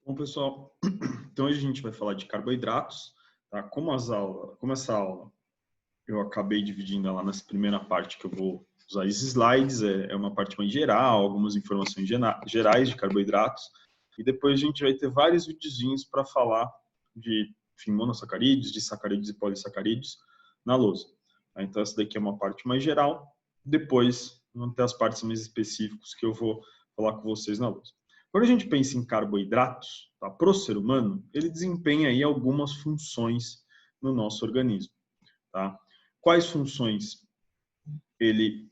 Bom, pessoal, então hoje a gente vai falar de carboidratos, tá? Como essa aula eu acabei dividindo ela nessa primeira parte que eu vou usar esses slides, é uma parte mais geral, algumas informações gerais de carboidratos, e depois a gente vai ter vários videozinhos para falar de, enfim, monossacarídeos, de sacarídeos e polissacarídeos na lousa. Tá? Então essa daqui é uma parte mais geral, depois vão ter as partes mais específicas que eu vou falar com vocês na lousa. Quando a gente pensa em carboidratos, tá, para o ser humano, ele desempenha aí algumas funções no nosso organismo. Tá? Quais funções ele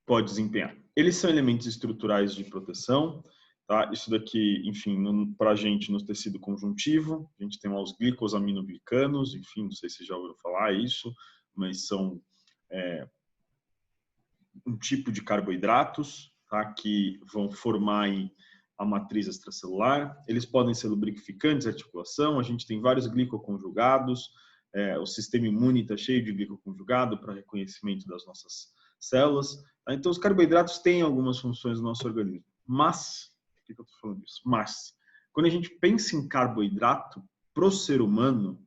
pode desempenhar? Eles são elementos estruturais de proteção. Tá? Isso daqui, enfim, para a gente no tecido conjuntivo, a gente tem lá os glicosaminoglicanos, enfim, não sei se já ouviram falar isso, mas são um tipo de carboidratos, tá, que vão formar aí a matriz extracelular. Eles podem ser lubrificantes de articulação. A gente tem vários glicoconjugados. O sistema imune está cheio de glicoconjugado para reconhecimento das nossas células. Tá? Então, os carboidratos têm algumas funções no nosso organismo. Mas, por que eu estou falando disso? Mas, quando a gente pensa em carboidrato para o ser humano,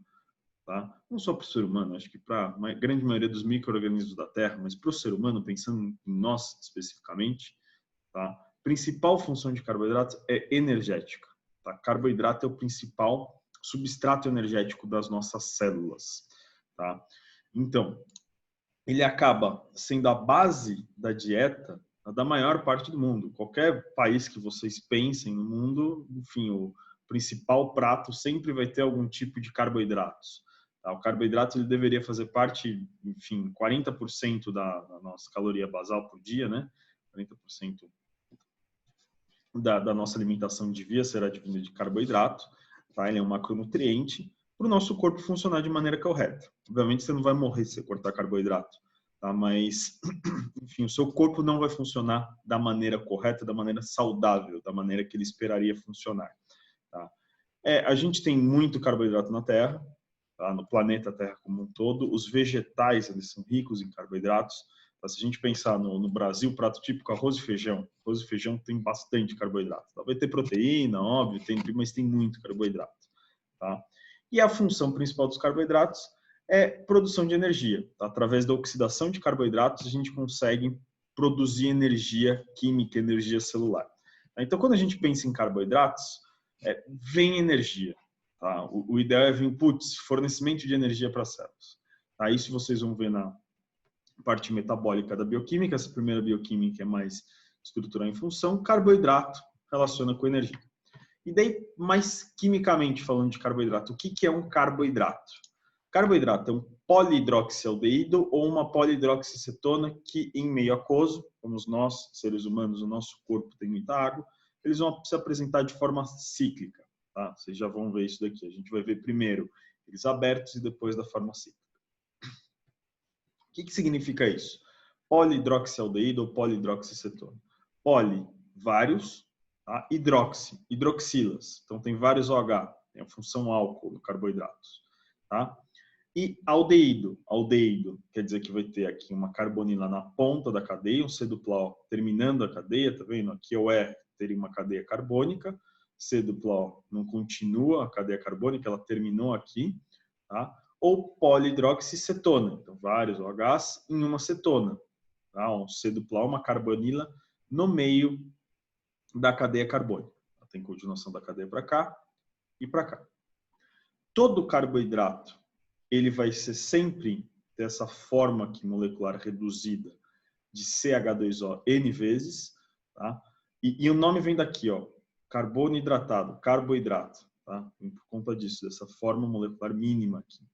tá? Não só para o ser humano, acho que para a grande maioria dos micro-organismos da Terra, mas para o ser humano, pensando em nós especificamente, tá? A principal função de carboidratos é energética. Tá? Carboidrato é o principal substrato energético das nossas células. Tá? Então, ele acaba sendo a base da dieta da maior parte do mundo. Qualquer país que vocês pensem no mundo, enfim, o principal prato sempre vai ter algum tipo de carboidratos. Tá? O carboidrato ele deveria fazer parte, enfim, 40% da nossa caloria basal por dia, né? 40% da nossa alimentação devia ser advinda de carboidrato, tá? Ele é um macronutriente para o nosso corpo funcionar de maneira correta. Obviamente você não vai morrer se você cortar carboidrato, tá? Mas, enfim, o seu corpo não vai funcionar da maneira correta, da maneira saudável, da maneira que ele esperaria funcionar, tá? A gente tem muito carboidrato na Terra, tá? No planeta Terra como um todo. Os vegetais eles são ricos em carboidratos. Se a gente pensar no Brasil, prato típico, arroz e feijão. Arroz e feijão tem bastante carboidrato. Vai ter proteína, óbvio, mas tem muito carboidrato. Tá? E a função principal dos carboidratos é produção de energia. Tá? Através da oxidação de carboidratos, a gente consegue produzir energia química, energia celular. Então, quando a gente pensa em carboidratos, vem energia. Tá? O ideal é vir, fornecimento de energia para as células. Tá? Isso vocês vão ver na parte metabólica da bioquímica. Essa primeira bioquímica é mais estrutural em função. Carboidrato relaciona com energia. E daí, mais quimicamente falando de carboidrato, o que é um carboidrato? Carboidrato é um polihidroxialdeído ou uma polihidroxicetona que, em meio aquoso, como nós, seres humanos, o nosso corpo tem muita água, eles vão se apresentar de forma cíclica. Tá? Vocês já vão ver isso daqui. A gente vai ver primeiro eles abertos e depois da forma cíclica. O que significa isso? Polihidroxialdeído ou polihidroxicetona. Poli, vários, tá? Hidroxilas. Então tem vários OH, tem a função álcool no carboidratos. Tá? E aldeído, quer dizer que vai ter aqui uma carbonila na ponta da cadeia, um C-duplo terminando a cadeia, tá vendo? Aqui é o R, teria uma cadeia carbônica, C-duplo não continua a cadeia carbônica, ela terminou aqui, tá? Ou polihidroxicetona, então vários OHs em uma cetona, tá? Um C-duplo, uma carbonila no meio da cadeia carbônica. Tem continuação da cadeia para cá e para cá. Todo carboidrato ele vai ser sempre dessa forma aqui molecular reduzida de CH2O N vezes, tá? E o nome vem daqui, ó, carbono hidratado, carboidrato, tá? Por conta disso, dessa forma molecular mínima aqui.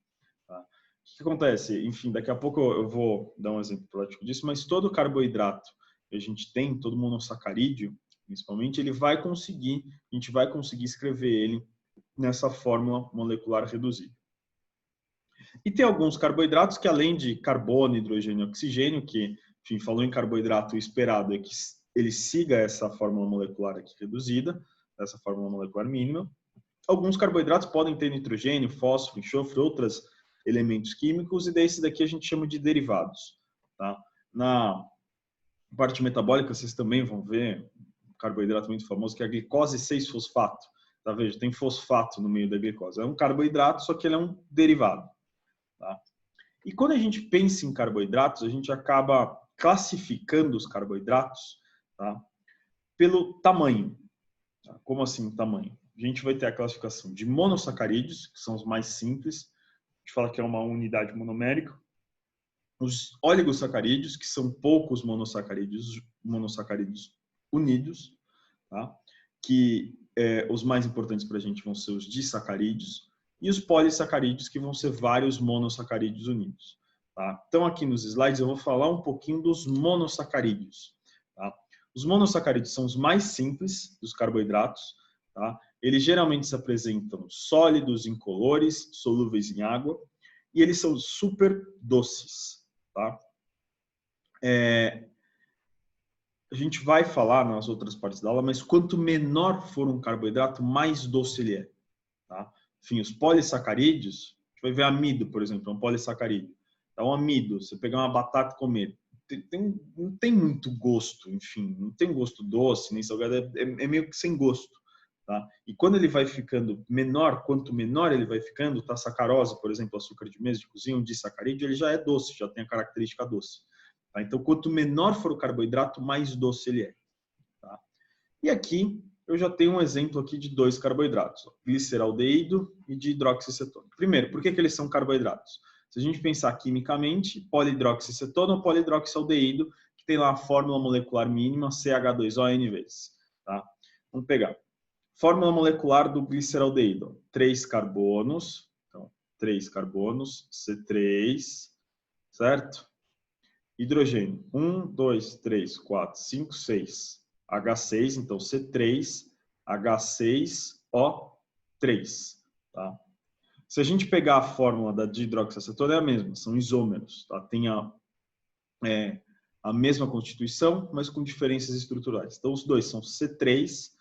Tá? O que acontece? Enfim, daqui a pouco eu vou dar um exemplo prático disso, mas todo carboidrato que a gente tem, todo monossacarídeo, principalmente, a gente vai conseguir escrever ele nessa fórmula molecular reduzida. E tem alguns carboidratos que, além de carbono, hidrogênio e oxigênio, que, enfim, falou em carboidrato, o esperado é que ele siga essa fórmula molecular aqui reduzida, essa fórmula molecular mínima. Alguns carboidratos podem ter nitrogênio, fósforo, enxofre, outros elementos químicos, e desses daqui a gente chama de derivados. Tá? Na parte metabólica, vocês também vão ver um carboidrato muito famoso, que é a glicose 6-fosfato. Tá? Veja, tem fosfato no meio da glicose. É um carboidrato, só que ele é um derivado. Tá? E quando a gente pensa em carboidratos, a gente acaba classificando os carboidratos, tá, pelo tamanho. Tá? Como assim tamanho? A gente vai ter a classificação de monossacarídeos, que são os mais simples. A gente fala que é uma unidade monomérica. Os oligosacarídeos, que são poucos monossacarídeos unidos, tá? Que os mais importantes para a gente vão ser os disacarídeos, e os polissacarídeos, que vão ser vários monossacarídeos unidos. Tá? Então, aqui nos slides, eu vou falar um pouquinho dos monossacarídeos. Tá? Os monossacarídeos são os mais simples dos carboidratos. Tá? Eles geralmente se apresentam sólidos, incolores, solúveis em água, e eles são super doces. Tá? A gente vai falar nas outras partes da aula, mas quanto menor for um carboidrato, mais doce ele é. Tá? Enfim, os polissacarídeos, a gente vai ver amido, por exemplo, é um polissacarídeo. Então, amido, você pegar uma batata e comer, não tem muito gosto, enfim, não tem gosto doce, nem salgado, é meio que sem gosto. Tá? E quando ele vai ficando menor, quanto menor ele vai ficando, tá? Sacarose, por exemplo, açúcar de mesa de cozinha, um disacarídeo, ele já é doce, já tem a característica doce. Tá? Então, quanto menor for o carboidrato, mais doce ele é. Tá? E aqui eu já tenho um exemplo aqui de dois carboidratos, gliceraldeído e de hidroxicetona. Primeiro, por que eles são carboidratos? Se a gente pensar quimicamente, polihidroxicetona ou polihidroxialdeído, que tem lá a fórmula molecular mínima CH2O N vezes. Tá? Vamos pegar. Fórmula molecular do gliceraldeído. 3 carbonos. Então, 3 carbonos, C3, certo? Hidrogênio. 1, 2, 3, 4, 5, 6. H6, então C3, H6O3. Tá? Se a gente pegar a fórmula da dihidroxiacetona, é a mesma, são isômeros. Tá? Tem a mesma constituição, mas com diferenças estruturais. Então, os dois são C3,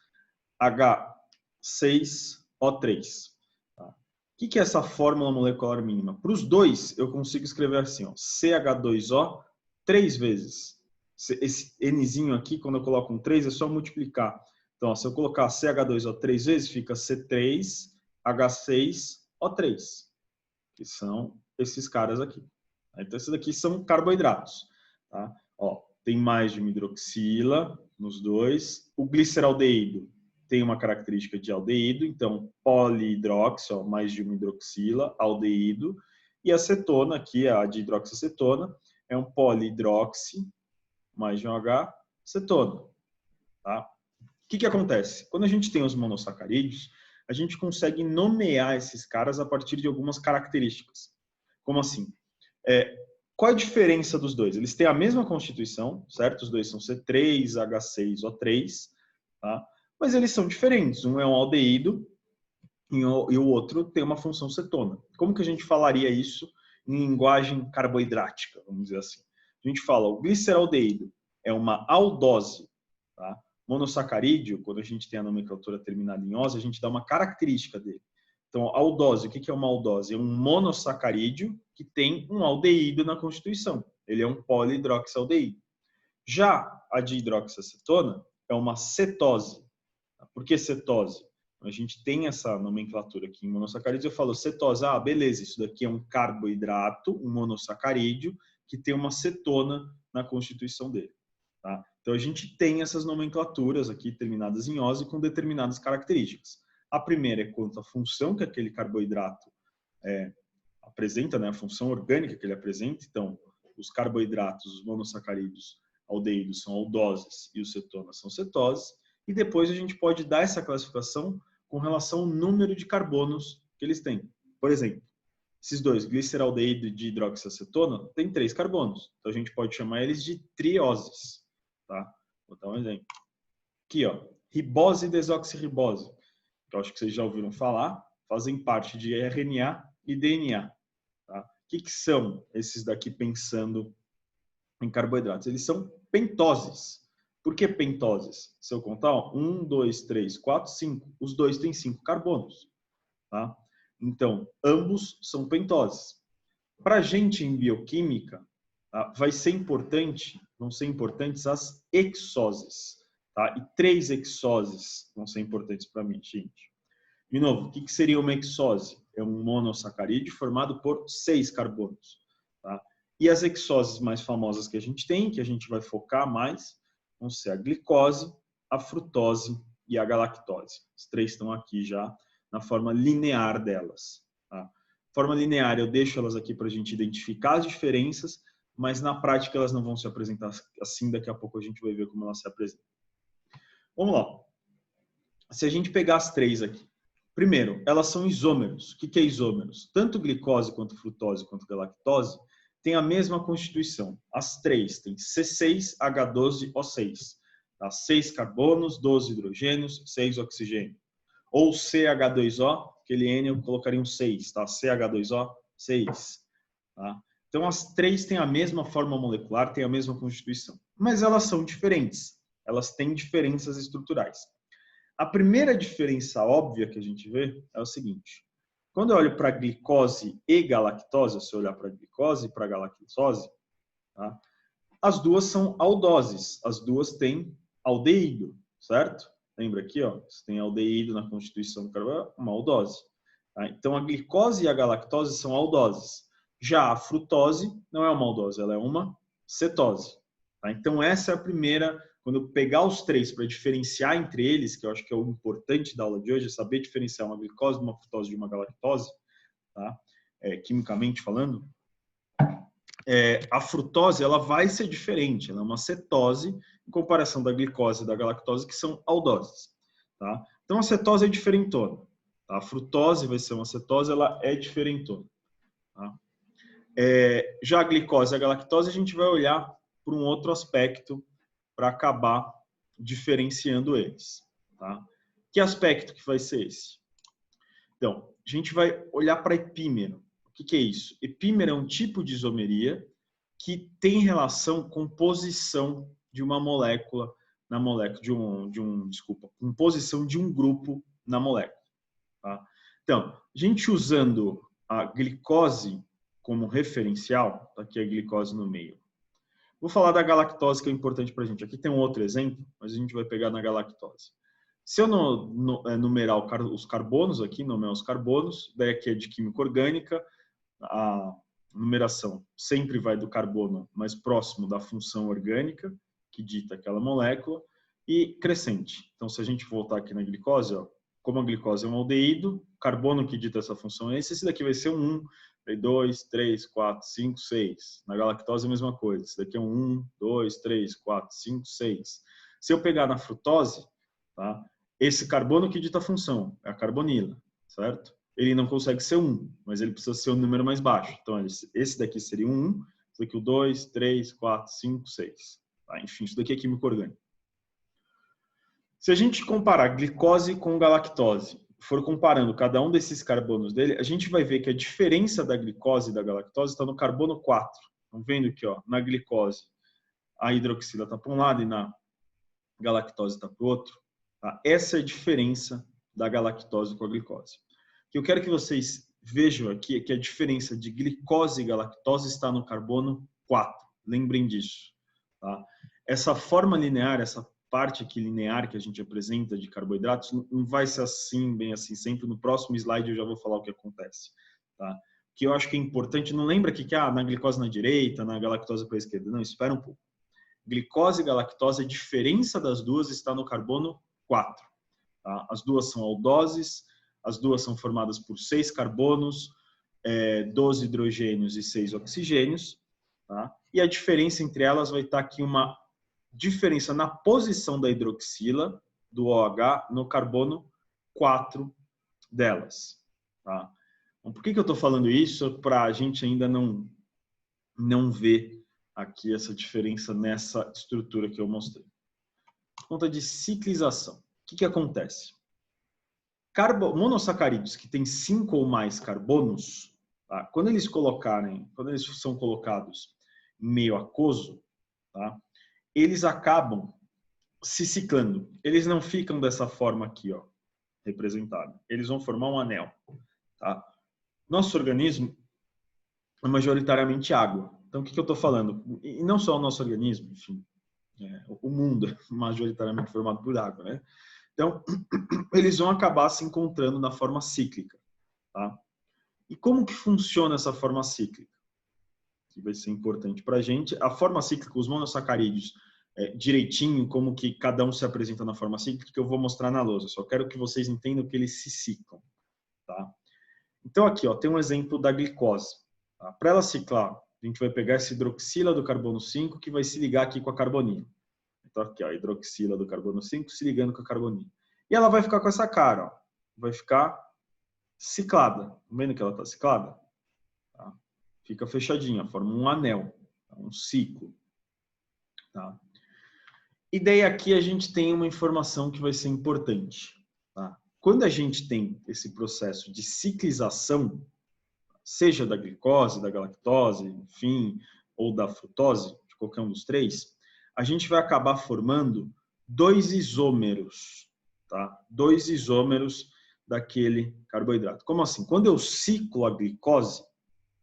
H6O3. Tá? O que é essa fórmula molecular mínima? Para os dois, eu consigo escrever assim, ó, CH2O 3 vezes. Esse Nzinho aqui, quando eu coloco um 3, é só multiplicar. Então, ó, se eu colocar CH2O 3 vezes, fica C3H6O3, que são esses caras aqui. Então, esses daqui são carboidratos. Tá? Ó, tem mais de uma hidroxila nos dois. O gliceraldeído tem uma característica de aldeído, então polihidroxi, ó, mais de uma hidroxila, aldeído. E a cetona, aqui, a dihidroxiacetona, é um polihidroxi, mais de um H, cetona. Tá? O que acontece? Quando a gente tem os monossacarídeos, a gente consegue nomear esses caras a partir de algumas características. Como assim? Qual a diferença dos dois? Eles têm a mesma constituição, certo? Os dois são C3, H6O3, tá? Mas eles são diferentes. Um é um aldeído e o outro tem uma função cetona. Como que a gente falaria isso em linguagem carboidrática, vamos dizer assim? A gente fala, o gliceraldeído é uma aldose, tá? Monossacarídeo, quando a gente tem a nomenclatura terminada em ose, a gente dá uma característica dele. Então, aldose, o que é uma aldose? É um monossacarídeo que tem um aldeído na constituição. Ele é um polihidroxialdeído. Já a dihidroxiacetona é uma cetose. Por que cetose? A gente tem essa nomenclatura aqui em monossacarídeos. Eu falo cetose, beleza, isso daqui é um carboidrato, um monossacarídeo, que tem uma cetona na constituição dele. Tá? Então, a gente tem essas nomenclaturas aqui terminadas em ose com determinadas características. A primeira é quanto à função que aquele carboidrato apresenta, né? A função orgânica que ele apresenta. Então, os carboidratos, os monossacarídeos aldeídos são aldoses e os cetonas são cetoses. E depois a gente pode dar essa classificação com relação ao número de carbonos que eles têm. Por exemplo, esses dois, gliceraldeído e dihidroxiacetona, tem 3 carbonos. Então, a gente pode chamar eles de trioses. Tá? Vou dar um exemplo. Aqui, ó, ribose e desoxirribose, que eu acho que vocês já ouviram falar, fazem parte de RNA e DNA. Tá? O que são esses daqui pensando em carboidratos? Eles são pentoses. Por que pentoses? Se eu contar, 1, 2, 3, 4, 5. Os dois têm 5 carbonos. Tá? Então, ambos são pentoses. Para a gente em bioquímica, tá, vão ser importantes as hexoses. Tá? E 3 hexoses vão ser importantes para mim, gente. De novo, o que seria uma hexose? É um monossacarídeo formado por 6 carbonos. Tá? E as hexoses mais famosas que a gente tem, que a gente vai focar mais, vão ser a glicose, a frutose e a galactose. As 3 estão aqui já na forma linear delas. Tá? Forma linear, eu deixo elas aqui para a gente identificar as diferenças, mas na prática elas não vão se apresentar assim, daqui a pouco a gente vai ver como elas se apresentam. Vamos lá. Se a gente pegar as 3 aqui, primeiro, elas são isômeros. O que é isômeros? Tanto glicose, quanto frutose, quanto galactose têm a mesma constituição. As 3 têm C6H12O6. Tá? 6 carbonos, 12 hidrogênios, 6 oxigênio. Ou CH2O, aquele N eu colocaria um 6, tá? CH2O, 6. Tá? Então, as 3 têm a mesma forma molecular, têm a mesma constituição. Mas elas são diferentes. Elas têm diferenças estruturais. A primeira diferença óbvia que a gente vê é o seguinte. Quando eu olho para glicose e galactose, se eu olhar para glicose e para galactose, tá? As duas são aldoses. As duas têm aldeído, certo? Lembra aqui, ó, você tem aldeído na constituição do carbono, uma aldose. Tá? Então, a glicose e a galactose são aldoses. Já a frutose não é uma aldose, ela é uma cetose. Tá? Então, essa é a primeira. Quando eu pegar os 3 para diferenciar entre eles, que eu acho que é o importante da aula de hoje, é saber diferenciar uma glicose, uma frutose de uma galactose, tá? Quimicamente falando, a frutose ela vai ser diferente, ela é uma cetose em comparação da glicose e da galactose, que são aldoses. Tá? Então, a cetose é diferentona. Tá? A frutose vai ser uma cetose, ela é diferentona. Tá? Já a glicose e a galactose, a gente vai olhar por um outro aspecto para acabar diferenciando eles. Tá? Que aspecto que vai ser esse? Então, a gente vai olhar para epímero. O que é isso? Epímero é um tipo de isomeria que tem relação com posição de uma molécula na molécula, com posição de um grupo na molécula. Tá? Então, a gente usando a glicose como referencial, tá aqui a glicose no meio. Vou falar da galactose, que é importante para a gente. Aqui tem um outro exemplo, mas a gente vai pegar na galactose. Se eu numerar os carbonos aqui, nomear os carbonos, daí aqui é de química orgânica, a numeração sempre vai do carbono mais próximo da função orgânica, que dita aquela molécula, e crescente. Então, se a gente voltar aqui na glicose, ó, como a glicose é um aldeído, o carbono que dita essa função é esse daqui vai ser um 1, 2, 3, 4, 5, 6. Na galactose é a mesma coisa. Esse daqui é um 1, 2, 3, 4, 5, 6. Se eu pegar na frutose, tá? Esse carbono que dita a função é a carbonila, certo? Ele não consegue ser 1, mas ele precisa ser um número mais baixo. Então, esse daqui seria um 1, esse daqui o 2, 3, 4, 5, 6. Tá? Enfim, isso daqui é química orgânica. Se a gente comparar glicose com galactose, for comparando cada um desses carbonos dele, a gente vai ver que a diferença da glicose e da galactose está no carbono 4. Estão vendo aqui, ó, na glicose a hidroxila está para um lado e na galactose está para o outro. Tá? Essa é a diferença da galactose com a glicose. O que eu quero que vocês vejam aqui é que a diferença de glicose e galactose está no carbono 4. Lembrem disso. Tá? Essa forma linear, essa parte aqui linear que a gente apresenta de carboidratos não vai ser assim, bem assim, sempre. No próximo slide eu já vou falar o que acontece. Tá? O que eu acho que é importante, não lembra que na glicose na direita, na galactose para a esquerda. Não, espera um pouco. Glicose e galactose, a diferença das duas está no carbono 4. Tá? As duas são aldoses, as duas são formadas por 6 carbonos, 12 hidrogênios e 6 oxigênios. Tá? E a diferença entre elas vai estar aqui uma diferença na posição da hidroxila, do OH, no carbono 4 delas. Tá? Então, por que eu estou falando isso? Para a gente ainda não ver aqui essa diferença nessa estrutura que eu mostrei. Por conta de ciclização. O que acontece? Monossacarídeos que têm 5 ou mais carbonos, tá? Quando eles são colocados em meio aquoso, tá? Eles acabam se ciclando. Eles não ficam dessa forma aqui, ó, representado. Eles vão formar um anel. Tá? Nosso organismo é majoritariamente água. Então, o que eu estou falando? E não só o nosso organismo, enfim, o mundo é majoritariamente formado por água, né? Então, eles vão acabar se encontrando na forma cíclica. Tá? E como que funciona essa forma cíclica? Que vai ser importante para a gente. A forma cíclica, os monossacarídeos, direitinho, como que cada um se apresenta na forma cíclica, que eu vou mostrar na lousa. Só quero que vocês entendam que eles se ciclam. Tá? Então, aqui ó, tem um exemplo da glicose. Tá? Para ela ciclar, a gente vai pegar essa hidroxila do carbono 5, que vai se ligar aqui com a carbonila. Então, aqui ó, a hidroxila do carbono 5 se ligando com a carbonila. E ela vai ficar com essa cara, ó. Vai ficar ciclada. Tá vendo que ela está ciclada? Tá? Fica fechadinha, forma um anel, um ciclo. Tá? E daí aqui a gente tem uma informação que vai ser importante. Tá? Quando a gente tem esse processo de ciclização, seja da glicose, da galactose, enfim, ou da frutose, de qualquer um dos três, a gente vai acabar formando 2 isômeros, tá? 2 isômeros daquele carboidrato. Como assim? Quando eu ciclo a glicose,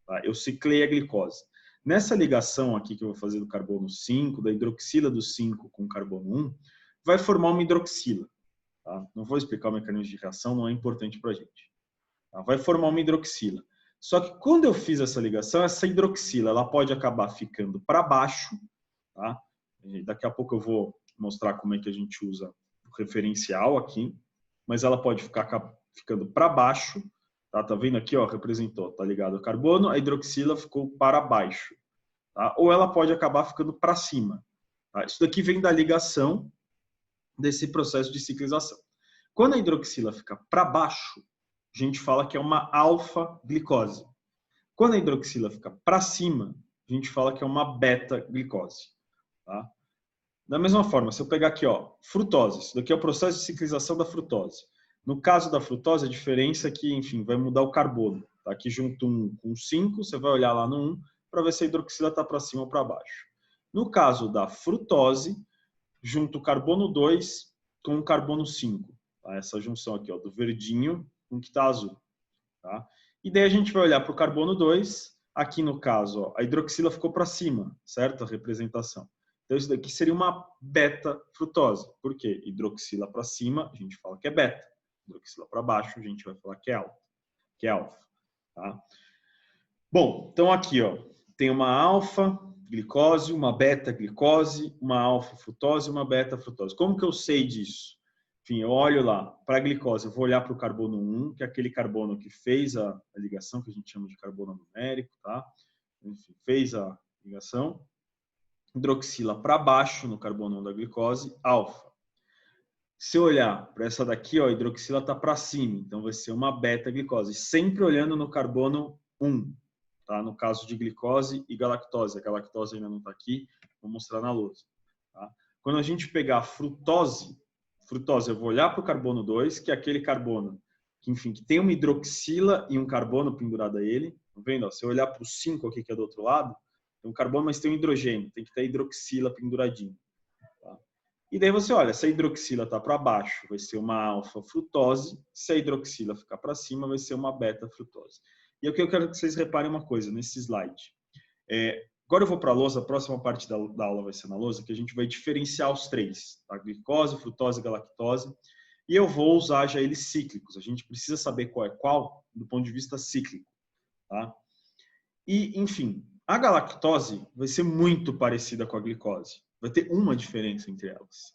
tá? Eu ciclei a glicose. Nessa ligação aqui que eu vou fazer do carbono 5, da hidroxila do 5 com carbono 1, vai formar uma hidroxila. Tá? Não vou explicar o mecanismo de reação, não é importante para a gente. Tá? Vai formar uma hidroxila. Só que quando eu fiz essa ligação, essa hidroxila ela pode acabar ficando para baixo. Tá? Daqui a pouco eu vou mostrar como é que a gente usa o referencial aqui. Mas ela pode ficar ficando para baixo. Tá vendo aqui, ó, representou, tá ligado ao carbono, a hidroxila ficou para baixo. Tá? Ou ela pode acabar ficando para cima. Tá? Isso daqui vem da ligação desse processo de ciclização. Quando a hidroxila fica para baixo, a gente fala que é uma alfa-glicose. Quando a hidroxila fica para cima, a gente fala que é uma beta-glicose. Tá? Da mesma forma, se eu pegar aqui, ó, frutose, isso daqui é o processo de ciclização da frutose. No caso da frutose, a diferença é que, enfim, vai mudar o carbono. Tá? Aqui junto 1 com 5, você vai olhar lá no 1 para ver se a hidroxila está para cima ou para baixo. No caso da frutose, junto o carbono 2 com o carbono 5. Tá? Essa junção aqui, ó, do verdinho com o que está azul. Tá? E daí a gente vai olhar para o carbono 2. Aqui no caso, ó, a hidroxila ficou para cima, certo? A representação. Então isso daqui seria uma beta-frutose. Por quê? Hidroxila para cima, a gente fala que é beta. Hidroxila para baixo, a gente vai falar que é alfa. Que é alfa. Tá? Bom, então aqui ó, tem uma alfa-glicose, uma beta-glicose, uma alfa-frutose e uma beta-frutose. Como que eu sei disso? Enfim, eu olho lá para a glicose, eu vou olhar para o carbono 1, que é aquele carbono que fez a ligação, que a gente chama de carbono numérico, tá? Enfim, fez a ligação. Hidroxila para baixo no carbono 1 da glicose, alfa. Se eu olhar para essa daqui, ó, a hidroxila está para cima, então vai ser uma beta-glicose. Sempre olhando no carbono 1, tá? No caso de glicose e galactose. A galactose ainda não está aqui, vou mostrar na lousa. Tá? Quando a gente pegar a frutose, eu vou olhar para o carbono 2, que é aquele carbono que, enfim, que tem uma hidroxila e um carbono pendurado a ele. Tá vendo? Ó, se eu olhar para o 5 aqui, que é do outro lado, tem um carbono, mas tem um hidrogênio, tem que ter hidroxila penduradinho. Tá? E daí você olha, se a hidroxila está para baixo, vai ser uma alfa-frutose, se a hidroxila ficar para cima, vai ser uma beta-frutose. E aqui eu quero que vocês reparem uma coisa nesse slide. Agora eu vou para a lousa, a próxima parte da aula vai ser na lousa, que a gente vai diferenciar os três, tá? Glicose, frutose e galactose, e eu vou usar já eles cíclicos. A gente precisa saber qual é qual do ponto de vista cíclico. Tá? E, enfim, a galactose vai ser muito parecida com a glicose. Vai ter uma diferença entre elas.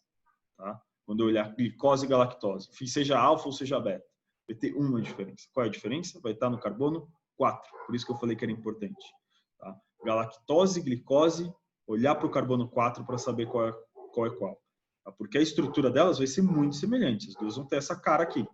Tá? Quando eu olhar glicose e galactose, seja alfa ou seja beta, vai ter uma diferença. Qual é a diferença? Vai estar no carbono 4. Por isso que eu falei que era importante. Tá? Galactose e glicose, olhar para o carbono 4 para saber qual é qual. Tá? Porque a estrutura delas vai ser muito semelhante. As duas vão ter essa cara aqui.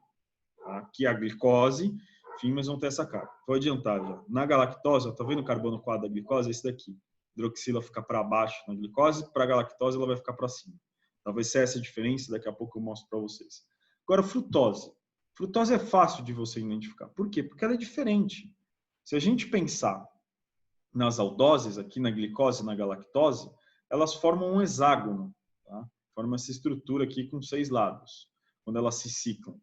Tá? Aqui a glicose, enfim, mas vão ter essa cara. Vou adiantar já. Na galactose, tá vendo o carbono 4 da glicose? Esse daqui. Hidroxila fica para baixo na glicose, para a galactose ela vai ficar para cima. Talvez seja essa a diferença, daqui a pouco eu mostro para vocês. Agora, frutose. Frutose é fácil de você identificar. Por quê? Porque ela é diferente. Se a gente pensar nas aldoses, aqui na glicose e na galactose, elas formam um hexágono. Tá? Formam essa estrutura aqui com 6 lados, quando elas se ciclam.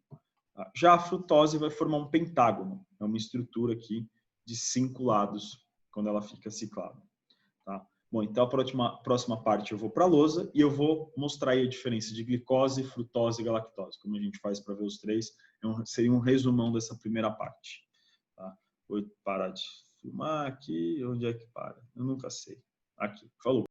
Tá? Já a frutose vai formar um pentágono. É uma estrutura aqui de 5 lados, quando ela fica ciclada. Tá? Bom, então a próxima parte eu vou para a lousa e eu vou mostrar aí a diferença de glicose, frutose e galactose. Como a gente faz para ver os três, seria um resumão dessa primeira parte. Tá? Vou parar de filmar aqui. Onde é que para? Eu nunca sei. Aqui. Falou.